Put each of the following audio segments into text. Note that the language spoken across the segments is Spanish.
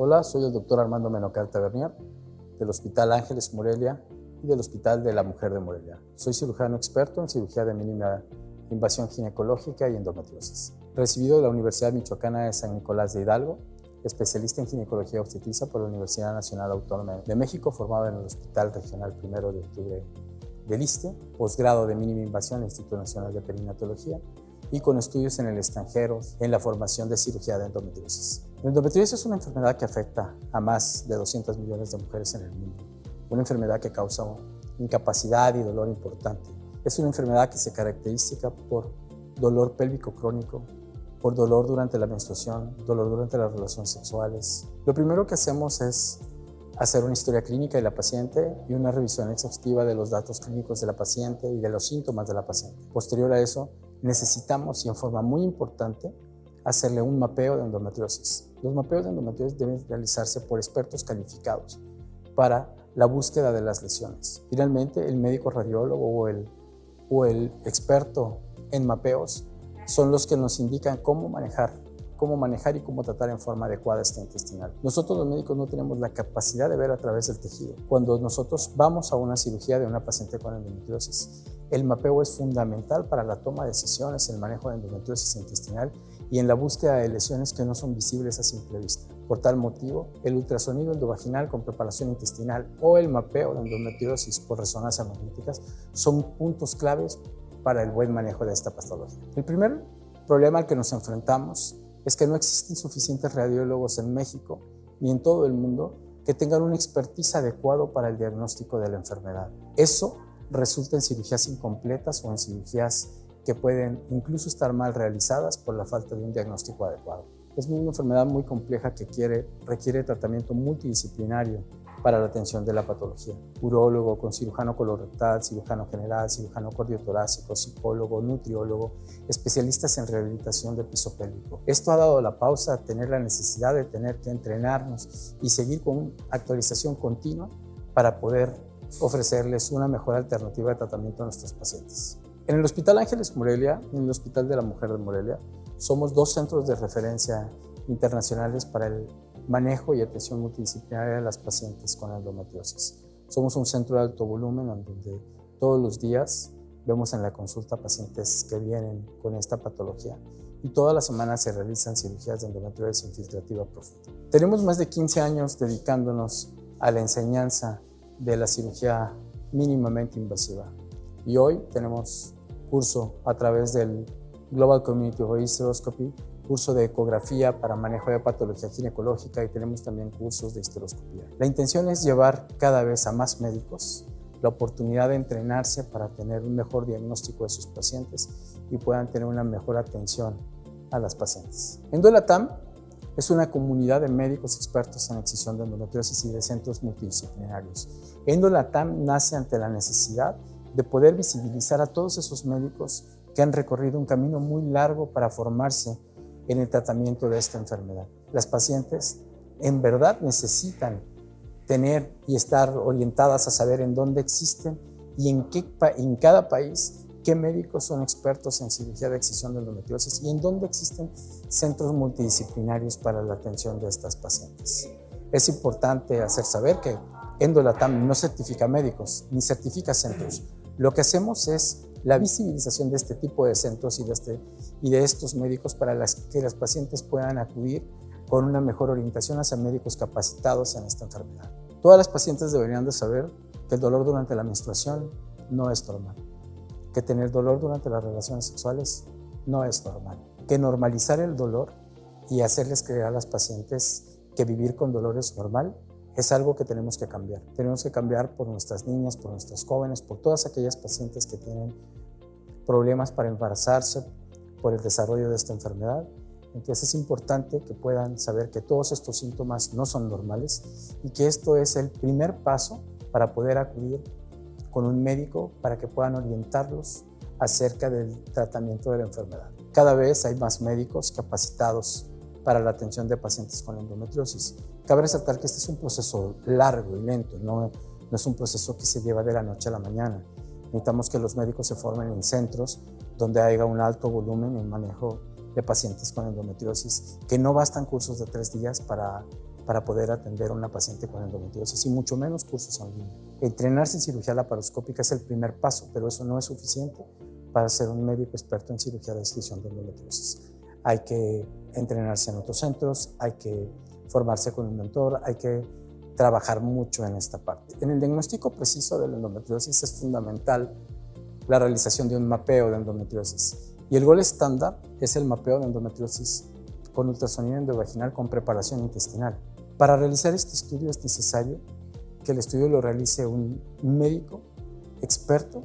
Hola, soy el doctor Armando Menocal Tabernier, del Hospital Ángeles Morelia y del Hospital de la Mujer de Morelia. Soy cirujano experto en cirugía de mínima invasión ginecológica y endometriosis. Recibido de la Universidad Michoacana de San Nicolás de Hidalgo, especialista en ginecología obstetricia por la Universidad Nacional Autónoma de México, formado en el Hospital Regional 1 de Octubre del ISSSTE, posgrado de mínima invasión en el Instituto Nacional de Perinatología y con estudios en el extranjero en la formación de cirugía de endometriosis. La endometriosis es una enfermedad que afecta a más de 200 millones de mujeres en el mundo, una enfermedad que causa incapacidad y dolor importante. Es una enfermedad que se caracteriza por dolor pélvico crónico, por dolor durante la menstruación, dolor durante las relaciones sexuales. Lo primero que hacemos es hacer una historia clínica de la paciente y una revisión exhaustiva de los datos clínicos de la paciente y de los síntomas de la paciente. Posterior a eso, necesitamos, y en forma muy importante, hacerle un mapeo de endometriosis. Los mapeos de endometriosis deben realizarse por expertos calificados para la búsqueda de las lesiones. Finalmente, el médico radiólogo o el experto en mapeos son los que nos indican cómo manejar y cómo tratar en forma adecuada esta intestinal. Nosotros los médicos no tenemos la capacidad de ver a través del tejido. Cuando nosotros vamos a una cirugía de una paciente con endometriosis, el mapeo es fundamental para la toma de decisiones, el manejo de endometriosis intestinal y en la búsqueda de lesiones que no son visibles a simple vista. Por tal motivo, el ultrasonido endovaginal con preparación intestinal o el mapeo de endometriosis por resonancia magnética son puntos claves para el buen manejo de esta patología. El primer problema al que nos enfrentamos es que no existen suficientes radiólogos en México ni en todo el mundo que tengan una expertise adecuado para el diagnóstico de la enfermedad. Eso resulta en cirugías incompletas o en cirugías que pueden incluso estar mal realizadas por la falta de un diagnóstico adecuado. Es una enfermedad muy compleja que requiere tratamiento multidisciplinario para la atención de la patología. Urólogo con cirujano colorectal, cirujano general, cirujano cardiotorácico, psicólogo, nutriólogo, especialistas en rehabilitación del piso pélvico. Esto ha dado la pausa a tener la necesidad de tener que entrenarnos y seguir con una actualización continua para poder ofrecerles una mejor alternativa de tratamiento a nuestros pacientes. En el Hospital Ángeles Morelia y en el Hospital de la Mujer de Morelia somos dos centros de referencia internacionales para el manejo y atención multidisciplinaria de las pacientes con endometriosis. Somos un centro de alto volumen donde todos los días vemos en la consulta pacientes que vienen con esta patología y todas las semanas se realizan cirugías de endometriosis infiltrativa profunda. Tenemos más de 15 años dedicándonos a la enseñanza de la cirugía mínimamente invasiva y hoy tenemos curso a través del Global Community of Hysteroscopy, curso de ecografía para manejo de patología ginecológica y tenemos también cursos de histeroscopía. La intención es llevar cada vez a más médicos la oportunidad de entrenarse para tener un mejor diagnóstico de sus pacientes y puedan tener una mejor atención a las pacientes. EndoLatam es una comunidad de médicos expertos en excisión de endometriosis y de centros multidisciplinarios. EndoLatam nace ante la necesidad de poder visibilizar a todos esos médicos que han recorrido un camino muy largo para formarse en el tratamiento de esta enfermedad. Las pacientes en verdad necesitan tener y estar orientadas a saber en dónde existen y en cada país qué médicos son expertos en cirugía de excisión de endometriosis y en dónde existen centros multidisciplinarios para la atención de estas pacientes. Es importante hacer saber que EndoLatam no certifica médicos ni certifica centros. Lo que hacemos es la visibilización de este tipo de centros y de estos médicos para que las pacientes puedan acudir con una mejor orientación hacia médicos capacitados en esta enfermedad. Todas las pacientes deberían de saber que el dolor durante la menstruación no es normal, que tener dolor durante las relaciones sexuales no es normal, que normalizar el dolor y hacerles creer a las pacientes que vivir con dolor es normal es algo que tenemos que cambiar. Tenemos que cambiar por nuestras niñas, por nuestros jóvenes, por todas aquellas pacientes que tienen problemas para embarazarse por el desarrollo de esta enfermedad. Entonces es importante que puedan saber que todos estos síntomas no son normales y que esto es el primer paso para poder acudir con un médico para que puedan orientarlos acerca del tratamiento de la enfermedad. Cada vez hay más médicos capacitados para la atención de pacientes con endometriosis. Cabe resaltar que este es un proceso largo y lento, no es un proceso que se lleva de la noche a la mañana. Necesitamos que los médicos se formen en centros donde haya un alto volumen en manejo de pacientes con endometriosis, que no bastan cursos de 3 días para para poder atender a una paciente con endometriosis y mucho menos cursos en línea. Entrenarse en cirugía laparoscópica es el primer paso, pero eso no es suficiente para ser un médico experto en cirugía de excisión de endometriosis. Hay que entrenarse en otros centros, hay que formarse con un mentor, hay que trabajar mucho en esta parte. En el diagnóstico preciso de la endometriosis es fundamental la realización de un mapeo de endometriosis. Y el gol estándar es el mapeo de endometriosis con ultrasonido endovaginal con preparación intestinal. Para realizar este estudio es necesario que el estudio lo realice un médico experto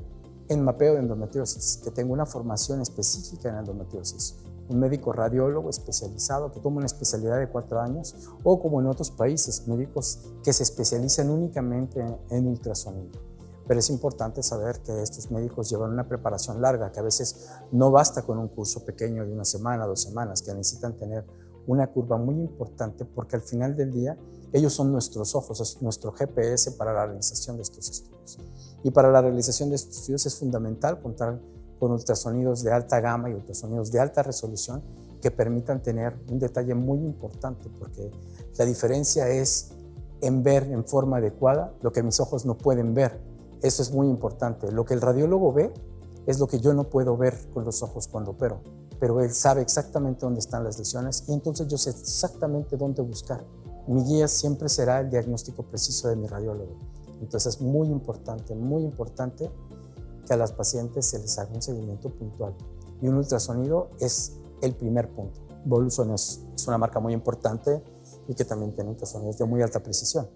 en mapeo de endometriosis, que tenga una formación específica en endometriosis, un médico radiólogo especializado que toma una especialidad de 4 años, o como en otros países, médicos que se especializan únicamente en ultrasonido. Pero es importante saber que estos médicos llevan una preparación larga, que a veces no basta con un curso pequeño de 1 semana, 2 semanas, que necesitan tener una curva muy importante, porque al final del día ellos son nuestros ojos, es nuestro GPS para la realización de estos estudios. Y para la realización de estos estudios es fundamental contar con ultrasonidos de alta gama y ultrasonidos de alta resolución que permitan tener un detalle muy importante, porque la diferencia es en ver en forma adecuada lo que mis ojos no pueden ver. Eso es muy importante. Lo que el radiólogo ve es lo que yo no puedo ver con los ojos cuando opero, pero él sabe exactamente dónde están las lesiones y entonces yo sé exactamente dónde buscar. Mi guía siempre será el diagnóstico preciso de mi radiólogo. Entonces es muy importante que a las pacientes se les haga un seguimiento puntual. Y un ultrasonido es el primer punto. Voluson es una marca muy importante y que también tiene ultrasonidos de muy alta precisión.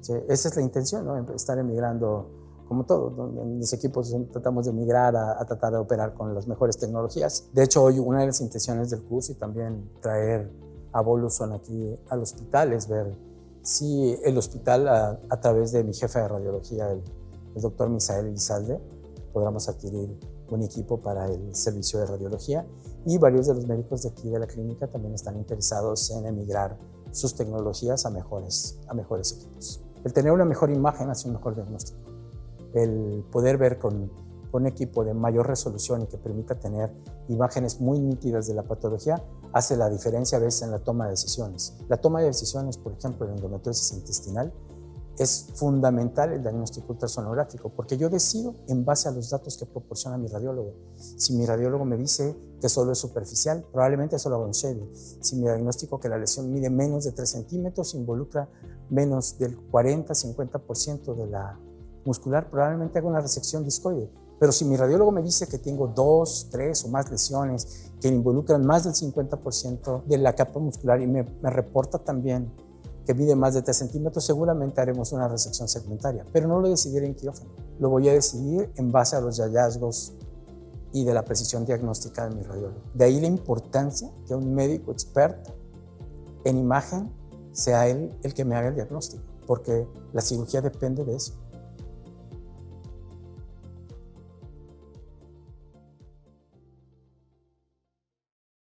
¿Sí? Esa es la intención, ¿no? Estar emigrando como todo. En los equipos tratamos de migrar a tratar de operar con las mejores tecnologías. De hecho, hoy una de las intenciones del curso y también traer a Voluson aquí al hospital es ver si el hospital, a través de mi jefe de radiología, el doctor Misael Elizalde, podamos adquirir un equipo para el servicio de radiología, y varios de los médicos de aquí de la clínica también están interesados en emigrar sus tecnologías a mejores equipos. El tener una mejor imagen hace un mejor diagnóstico. El poder ver con un equipo de mayor resolución y que permita tener imágenes muy nítidas de la patología hace la diferencia a veces en la toma de decisiones. La toma de decisiones, por ejemplo, en endometriosis intestinal, es fundamental el diagnóstico ultrasonográfico, porque yo decido en base a los datos que proporciona mi radiólogo. Si mi radiólogo me dice que solo es superficial, probablemente solo hago un shading. Si mi diagnóstico que la lesión mide menos de 3 centímetros, involucra menos del 40-50% de la muscular, probablemente haga una resección discoide. Pero si mi radiólogo me dice que tengo 2, 3 o más lesiones que involucran más del 50% de la capa muscular y me reporta también que mide más de 3 centímetros, seguramente haremos una resección segmentaria, pero no lo decidiré en quirófano. Lo voy a decidir en base a los hallazgos y de la precisión diagnóstica de mi radiólogo. De ahí la importancia que un médico experto en imagen sea él el que me haga el diagnóstico, porque la cirugía depende de eso.